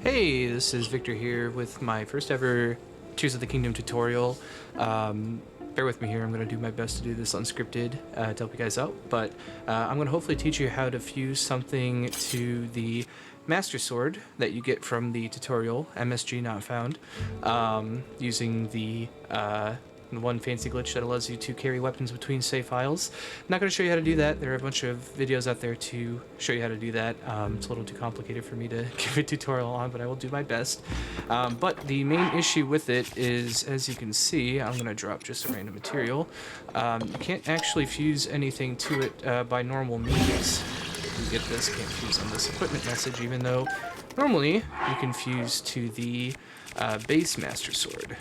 Hey, this is Victor here with my first ever Tears of the Kingdom tutorial. Bear with me here, I'm going to do my best to do this unscripted to help you guys out, but I'm going to hopefully teach you how to fuse something to the Master Sword that you get from the tutorial, MSG Not Found, using the one fancy glitch that allows you to carry weapons between save files. I'm not going to show you how to do that. There are a bunch of videos out there to show you how to do that. It's a little too complicated for me to give a tutorial on, but I will do my best. But the main issue with it is, as you can see, I'm going to drop just a random material. You can't actually fuse anything to it by normal means. You get this, can't fuse on this equipment message, even though normally you can fuse to the base Master Sword,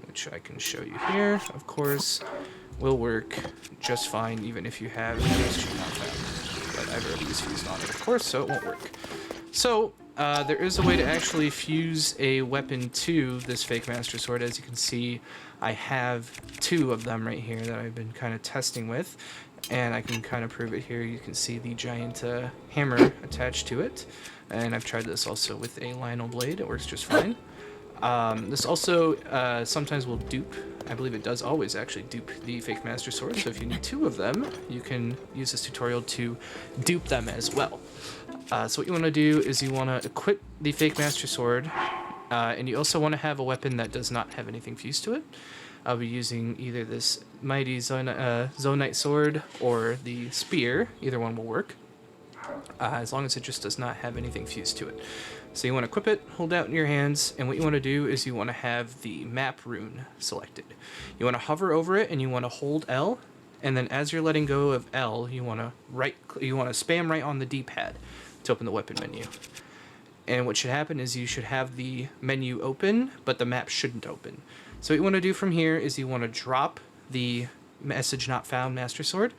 which I can show you here, of course, will work just fine even if you have MSG not found. But I've already used fused on it, of course, so it won't work. So, there is a way to actually fuse a weapon to this fake Master Sword. As you can see, I have two of them right here that I've been kind of testing with, and I can kind of prove it here. You can see the giant hammer attached to it, and I've tried this also with a Lionel blade. It works just fine. This also sometimes will dupe. I believe it does always actually dupe the fake Master Sword, so if you need two of them, you can use this tutorial to dupe them as well. So what you want to do is you want to equip the fake Master Sword, and you also want to have a weapon that does not have anything fused to it. I'll be using either this mighty Zonite sword or the spear. Either one will work, as long as it just does not have anything fused to it. So you want to equip it, hold out in your hands, and what you want to do is you want to have the map rune selected. You want to hover over it and you want to hold L, and then as you're letting go of L, you want to spam right on the D-pad to open the weapon menu. And what should happen is you should have the menu open, but the map shouldn't open. So what you want to do from here is you want to drop the message not found Master Sword,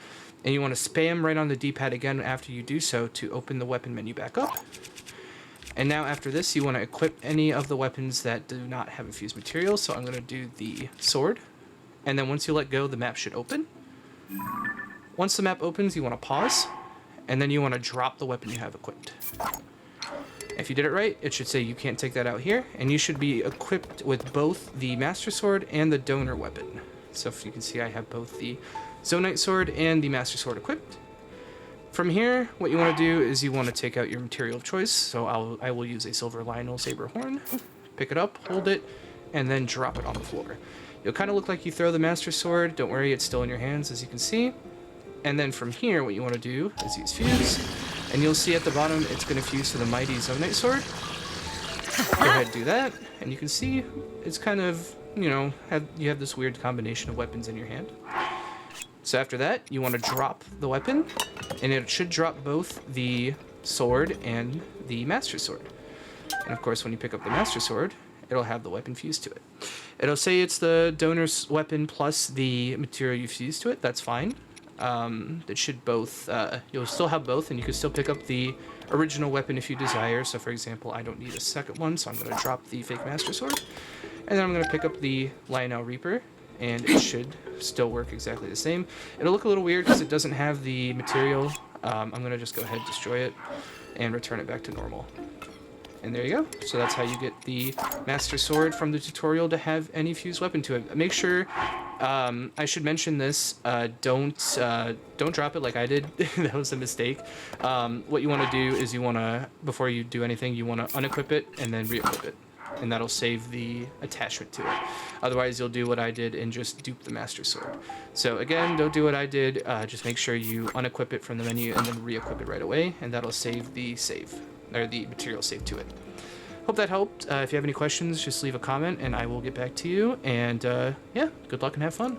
and you want to spam right on the D-pad again after you do so to open the weapon menu back up. And now after this, you want to equip any of the weapons that do not have a fused material. So I'm going to do the sword. And then once you let go, the map should open. Once the map opens, you want to pause. And then you want to drop the weapon you have equipped. If you did it right, it should say you can't take that out here. And you should be equipped with both the Master Sword and the Donor weapon. So if you can see, I have both the Zonite sword and the Master Sword equipped. From here, what you want to do is you want to take out your material of choice. So I will use a silver Lionel saber horn, pick it up, hold it, and then drop it on the floor. You'll kind of look like you throw the Master Sword. Don't worry, it's still in your hands, as you can see. And then from here, what you want to do is use Fuse, and you'll see at the bottom it's going to fuse to the mighty Zonite sword. Go ahead and do that, and you can see it's kind of, you know, you have this weird combination of weapons in your hand. So after that, you want to drop the weapon, and it should drop both the sword and the Master Sword. And of course, when you pick up the Master Sword, it'll have the weapon fused to it. It'll say it's the Donor's weapon plus the material you fused to it. That's fine. It should both, you'll still have both, and you can still pick up the original weapon if you desire. So for example, I don't need a second one, so I'm going to drop the fake Master Sword. And then I'm going to pick up the Lionel Reaper, and it should still work exactly the same. It'll look a little weird because it doesn't have the material. I'm going to just go ahead and destroy it and return it back to normal. And there you go. So that's how you get the Master Sword from the tutorial to have any fused weapon to it. Make sure, I should mention this, don't drop it like I did. That was a mistake. What you want to do is you want to, before you do anything, you want to unequip it and then re-equip it. And that'll save the attachment to it. Otherwise, you'll do what I did and just dupe the Master Sword. So again, don't do what I did. Just make sure you unequip it from the menu and then re-equip it right away, and that'll save the save, or the material saved to it. Hope that helped. If you have any questions, just leave a comment and I will get back to you. And yeah, good luck and have fun.